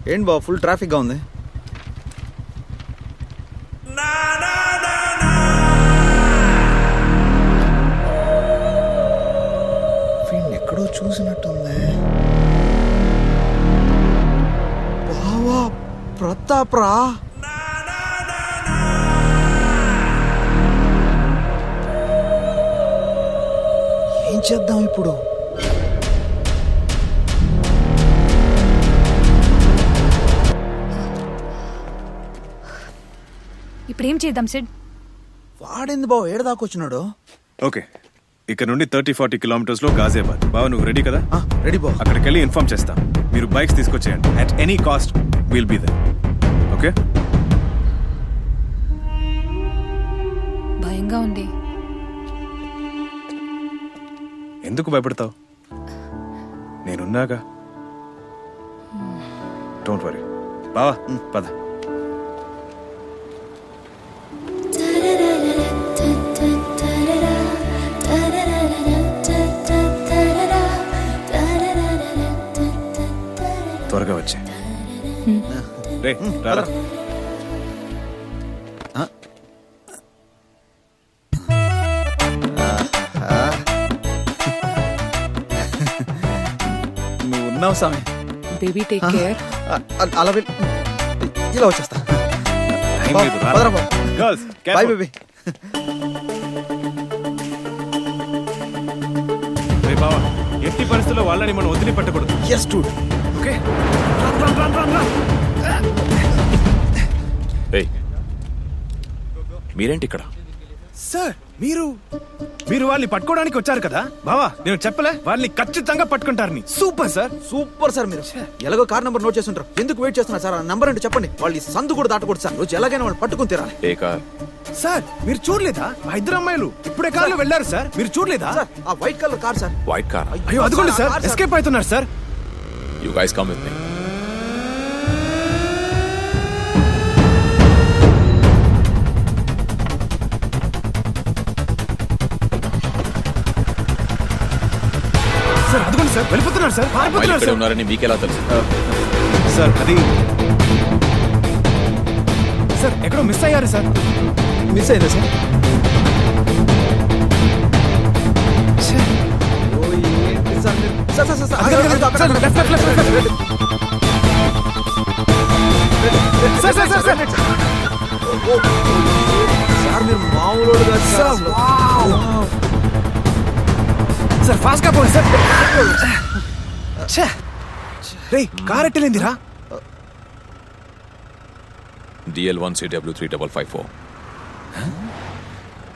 ఏంటి బావ ఫుల్ ట్రాఫిక్గా ఉంది. ఎక్కడో చూసినట్టుంది. బావా ప్రతాప్ రా. ఏం చేద్దాం ఇప్పుడు? ఇప్పుడేం చేద్దాం సిడ్? వాడింది బావ ఏడదాకొచ్చినాడు. ఓకే, ఇక్కడ నుండి 30-40 కిలోమీటర్స్ లో గాజియాబాద్. బావ నువ్వు రెడీ కదా? రెడీ బావ. అక్కడికి వెళ్ళి ఇన్ఫార్మ్ చేస్తాం. మీరు బైక్స్ తీసుకొచ్చేయండి. At any cost will be there. Okay? భయంగా ఉంది. ఎందుకు భయపడతావు? నేనున్నాగా. Don't worry. బావా పద. త్వరగా వచ్చే. రే రారా. నువ్వు ఉన్నావు స్వామి. Baby take care. అలా ఇలా వచ్చేస్తా. Girls bye baby. రే బావా, ఎట్టి పరిస్థితుల్లో వాళ్ళని మనం వదిలి పెట్టకూడదు. Yes dude. ఓకే? మీరేంటి ఇక్కడ? సార్ మీరు వాళ్ళని పట్టుకోవడానికి వచ్చారు కదా బావా. నేను చెప్పలే వాళ్ళని ఖచ్చితంగా పట్టుకుంటారని. Super sir. Super sir. మీరు ఎలాగో కార్ నెంబర్ నోట్ చేస్తుంటారు. ఎందుకు వెయిట్ చేస్తున్నారు సార్? ఆ నెంబర్ అంటే చెప్పండి. వాళ్ళు ఈ సందు కూడా దాటకూడదు సార్. రోజు ఎలాగైనా వాళ్ళు పట్టుకుని తీరాలి. ఏ కార్? సార్ మీరు చూడలేదా? ఆ ఇద్దరు అమ్మాయిలు ఇప్పుడే కార్లో వెళ్ళారు సార్. మీరు చూడలేదా? సార్ ఆ white colour car sir. White car? అయ్యో అదిగోండి సార్, ఎస్కేప్ అవుతున్నారు sir. You guys come with me. Sir అదిగోండి సార్, వెళ్ళిపోతున్నారు సార్. పారిపోతున్నారు సార్. ఉన్నారని మీకెలా తెలుసు? సార్ అది సార్ ఎక్కడో మిస్ అయ్యారు సార్. మిస్ అయిందా సార్? సార్ మీరు మామూలు కాదు సార్. ఫాస్ట్ గా పోండి సార్. రే కార్ ఎట్టలేందిరా? DL1CW3554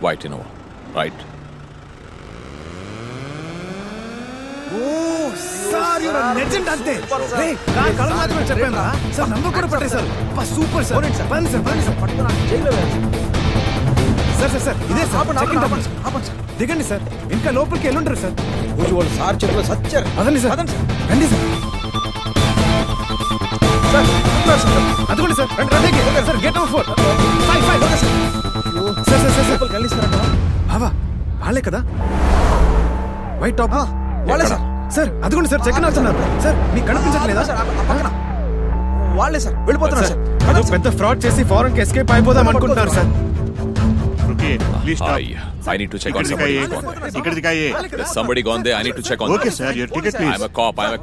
white Innova. Right. Sir you are legend అంతే. రే కార్ కలర్ మాత్రమే చెప్పాను రా సార్. నంబర్ కూడా పట్టేశారు. Super sir. పని సార్ పని సార్. పట్టుకున్నా జైల్లో సార్. సార్ సార్ ఇదే సార్. ఆపండి సార్. దిగండి సార్. ఇంకా లోపలికి వెళ్ళుంటారు సార్. రోజు వాళ్ళు సార్ చేతిలో సచ్చారు. అదండి సార్. రండి సార్. అదిగోండి sir. Sir gate number 4. Sir sir sir sir కలిస్తారా? బావా వాళ్ళే కదా వైట్ టాప్ వాళ్ళే సార్. సార్ అదిగోండి సార్. చెక్ అవుతున్నారు సార్. మీకు కనిపించట్లేదా? పక్కన వాళ్ళే సార్. వెళ్ళిపోతున్నారు సార్. అదో పెద్ద ఫ్రాడ్ చేసి ఫారెన్ కి ఎస్కేప్ అయిపోదాం అనుకుంటున్నారు sir. Please stop. I need to check on somebody who's gone there. Ikkada dikaiye. There's somebody gone there. I need to check on Okay them. sir, your ticket please. I'm a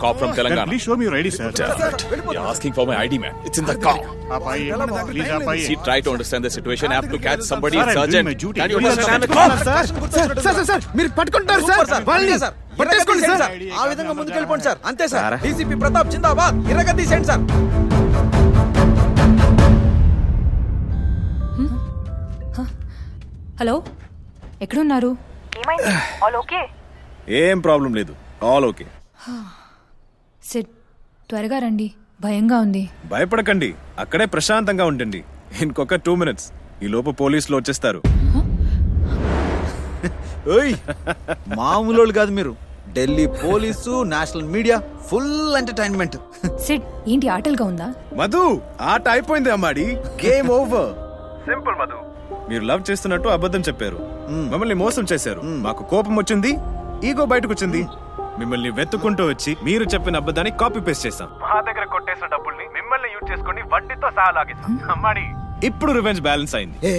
cop from Sir, Telangana. please show me your ID sir. Damn it. You're asking for my ID, man. It's in the car. Aap aiye. Please aap aiye. See, try to understand the situation. I have to catch somebody. Sir, It's I'm doing urgent. my duty. Can you Please understand the understand. call? Sir మీరు పట్టుకుంటారు sir. వాళ్ళని పట్టేసుకోండి sir. ఆ విధంగా ముందుకు వెళ్ళిపోండి sir. అంతే sir. DCP Pratap జిందాబాద్. ఇరగ తీసేయండి సార్. హలో, ఎక్కడున్నారు? ఏం ప్రాబ్లం లేదు. All okay. సిడ్ త్వరగా రండి, భయంగా ఉంది. భయపడకండి. అక్కడే ప్రశాంతంగా ఉండండి. ఇంకొక 2 minutes. ఈ లోపు పోలీసులు వచ్చేస్తారు. మామూలు కాదు మీరు. Delhi police, national media, full entertainment. Sid ఏంటి ఆటలుగా ఉందా? మధు ఆట అయిపోయింది అమ్మాడి. Game over. సింపుల్ మధు. మీరు లవ్ చేస్తున్నట్టు అబద్ధం చెప్పారు. మమ్మల్ని మోసం చేశారు. మాకు కోపం వచ్చింది, ఈగో బయటకు వచ్చింది. మిమ్మల్ని వెతుక్కుంటూ వచ్చి మీరు చెప్పిన అబద్ధాన్ని కాపీ పేస్ట్ చేశాం. మా దగ్గర కొట్టేసిన డబ్బుల్ని మిమ్మల్ని యూజ్ చేసుకొని వడ్డీతో సహా లాగేస్తాం అమ్మాడి. ఇప్పుడు రివెంజ్ బ్యాలెన్స్ అయింది. ఏ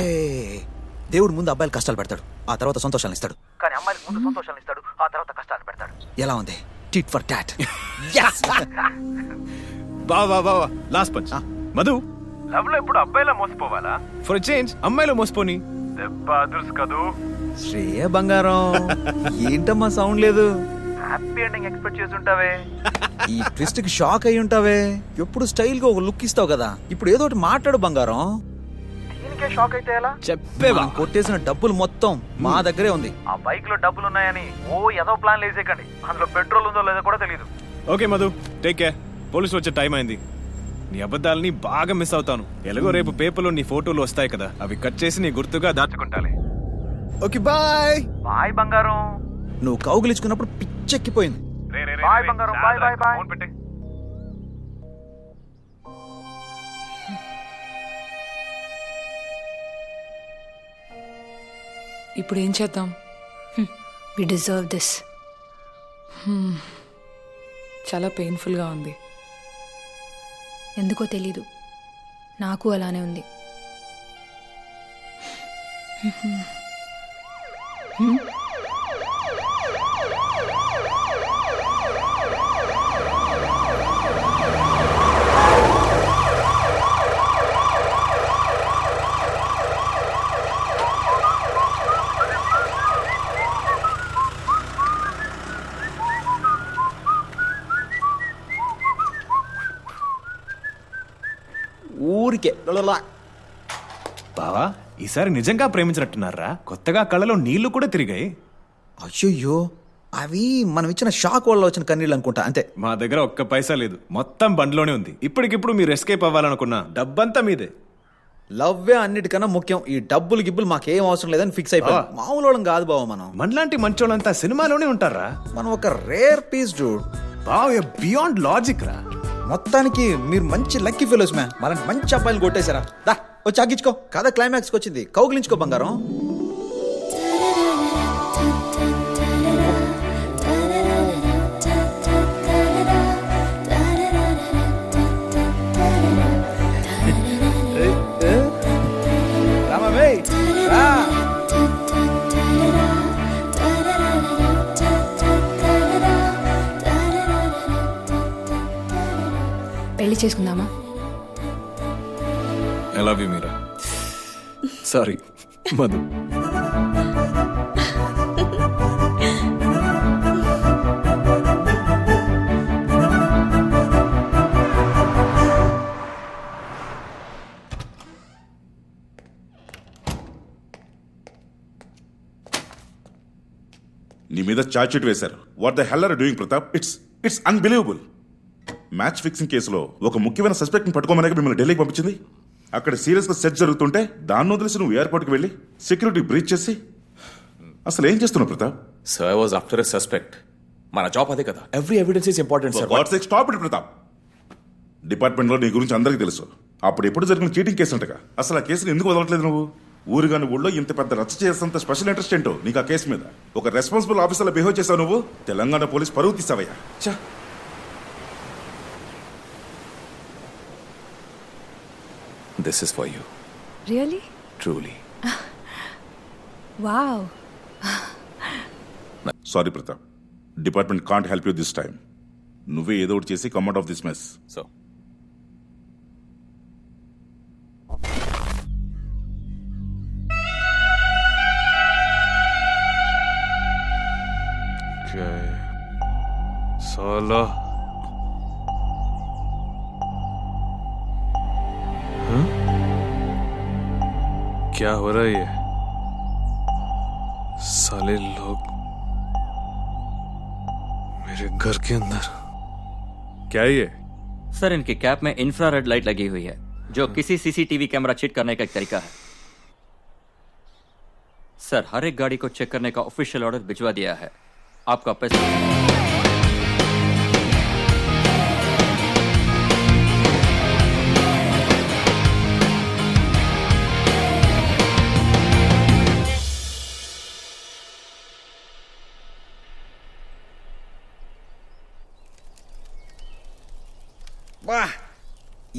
దేవుడు ముందు అబ్బాయిలు కష్టాలు పెడతాడు, ఆ తర్వాత సంతోషాలను ఇస్తాడు. కానీ అమ్మాయిలకు ముందు సంతోషాలు ఇస్తాడు, ఆ తర్వాత కష్టాలు పెడతాడు. ఎలా ఉంది? Tit for tat. బావా లాస్ట్ పంచ్. మధు, లవ్ లో ఇప్పుడు అబ్బాయిలా మోసపోవాలా? ఫర్ చేంజ్ అమ్మాయిలో మోసపోని. దెబ్బ అదుర్స్ కదూ. శ్రేయ బంగారం, ఏంటమ్మా సౌండ్ లేదు? హ్యాపీ ఎండింగ్ ఎక్స్పెక్ట్ చేసి ఉంటావే. ఈ ట్విస్ట్ కి షాక్ అయి ఉంటావే. ఎప్పుడు స్టైల్ గా ఒక లుక్ ఇస్తావు కదా, ఇప్పుడు ఏదో ఒకటి మాట్లాడు బంగారం. దీనికే షాక్ అయితే ఎలా? చెప్పేవా, కొట్టేసిన డబ్బులు మొత్తం మా దగ్గరే ఉంది. ఆ బైక్ లో డబ్బులు ఉన్నాయని ఏదో ప్లాన్ వేసేకండి, అందులో పెట్రోల్ ఉందో లేదో కూడా తెలియదు. Okay Madhu, take care. Police వచ్చే టైం అయింది. నీ అబద్ధాలని బాగా మిస్ అవుతాను. ఎలాగో రేపు పేపర్లో నీ ఫోటోలు వస్తాయి కదా, అవి కట్ చేసి నీ గుర్తుగా దాచుకుంటాలే. Okay bye. బాయ్ బంగారం. నువ్వు కౌగిలించుకున్నప్పుడు పిచ్చెక్కిపోయింది. బాయ్ బంగారం. Bye bye bye. ఫోన్ పెట్టే. ఇప్పుడు ఏం చేద్దాం? We deserve this. చాలా పెయిన్ఫుల్గా ఉంది. ఎందుకో తెలీదు, నాకు అలానే ఉంది. ఊరికే బావా, ఈసారి నిజంగా ప్రేమించినట్టున్నారా? కొత్తగా కళ్ళలో నీళ్లు కూడా తిరిగాయి. అయ్యో, అవి మనం ఇచ్చిన షాక్ వల్ల వచ్చిన కన్నీళ్ళు అనుకుంటా, అంతే. మా దగ్గర ఒక్క పైసా లేదు, మొత్తం బండ్లోనే ఉంది. ఇప్పటికిప్పుడు మీరు ఎస్కేప్ అవ్వాలనుకున్నా డబ్బంతా మీదే. లవ్వే అన్నిటికన్నా ముఖ్యం. ఈ డబ్బులు గిబ్బులు మాకేం అవసరం లేదని ఫిక్స్ అయిపోయాం. మామూలు వాళ్ళం కాదు బావ మనం. మనలాంటి మంచోళ్ళంతా సినిమాలోనే ఉంటారా? మనం ఒక రేర్ పీస్ డూడ్. బావ బియాండ్ లాజిక్ రా. మొత్తానికి మీరు మంచి లక్కీ ఫెలోస్ మ్యాన్. మనకి మంచి అబ్బాయిలు కొట్టేశారా? దా వచ్చి అగ్గించుకో. కథ క్లైమాక్స్కి వచ్చింది, కౌగిలించుకో బంగారం. పెళ్లి చేసుకుందామా? I love you Meera. Sorry Madhu. నీ మీద ఛార్జ్ షీట్ వేశారు. What the hell are doing Pratap? It's unbelievable. Match fixing కేసులో ఒక ముఖ్యమైన సస్పెక్ట్ ని పట్టుకోమని మిమ్మల్ని ఢిల్లీకి పంపించింది. అక్కడ సీరియస్ గా సెర్చ్ జరుగుతుంటే దాన్ని వదిలేసి నువ్వు ఎయిర్పోర్ట్కి వెళ్ళి సెక్యూరిటీ బ్రీచ్ చేసి అసలు ఏం చేస్తున్నావు Pratap? So I was after a suspect. మన జాబ్ అదే కదా. Every evidence is important sir. What's stop it Pratap. Department లో నీ గురించి అందరికీ తెలుసు. అప్పుడు ఎప్పుడు జరిగిన చీటింగ్ కేసు అంటగా. అసలు ఆ కేసుని ఎందుకు వదలట్లేదు నువ్వు? ఊరుగాని ఊళ్ళో ఇంత పెద్ద రచ్చ చేసేంత స్పెషల్ ఇంట్రెస్ట్ ఏంటో నీకు ఆ కేసు మీద. ఒక రెస్పాన్సిబుల్ ఆఫీసర్లో బిహేవ్ చేసావు నువ్వు. తెలంగాణ పోలీస్ పరువు తీసావయ్యా. చా, this is for you. Really? Truly. Wow. Sorry Pratap, department can't help you this time. నువ్వే ఏదో ఒకటి చేసి come out of this mess. So साला हाँ? क्या हो रहा है ये? साले लोग मेरे घर के अंदर। क्या है ये? सर, इनकी कैप में इंफ्रारेड लाइट लगी हुई है, जो किसी सीसीटीवी कैमरा चेक करने का एक तरीका है। सर, हर एक गाड़ी को चेक करने का ऑफिशियल ऑर्डर भिजवा दिया है। आपका पैसा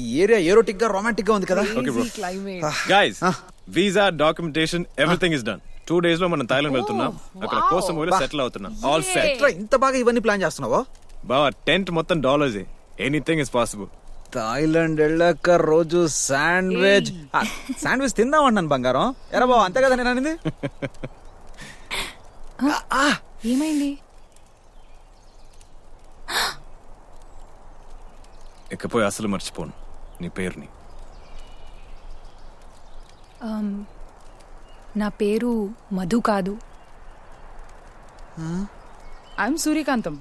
ఈ ఏరియా ఏరోటిక్ గా రొమాంటిక్ గా ఉంది కదా guys visa documentation everything is done 2 days లో మనం థాయిలాండ్ వెళ్తున్నాం అక్కడ కోసం సెటిల్ అవుతున్నాం ఆల్ సెట్ ఎట్లా ఇంత బాగా ఇవన్నీ ప్లాన్ చేస్తున్నావా? బావా టెంట్ మొత్తం dollars anything is possible Thailand వెళ్ళాక రోజు శాండ్విచ్ శాండ్విచ్ తిందాం అన్నాను బంగారం. ఎరా బావ అంతే కదా నేను అనేది. ఏమైంది? ఇకపోయి అసలు మర్చిపోను నీ పేరుని. నా పేరు మధు కాదు. I'm Suryakantham.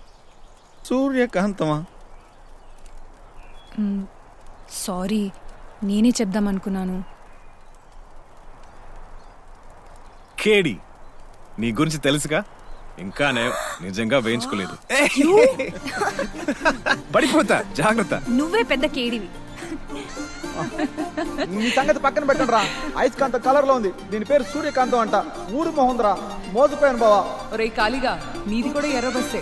సూర్యకాంతమా? సారీ, నేనే చెప్దాం అనుకున్నాను. కేడి నీ గురించి తెలుసుగా, ఇంకానే నిజంగా వేయించుకోలేదు. పడిపోతా జాగ్రత్త. నువ్వే పెద్ద కేడివి. నీ సంగతి పక్కన పెట్టండి రా. ఐస్కాంత కలర్ లో ఉంది, దీని పేరు సూర్యకాంతం అంట. ఊరు మొహంద్రా, మోసపోయాను బావా. ఒరే కాళీగా, నీది కూడా ఎర్ర బస్సే.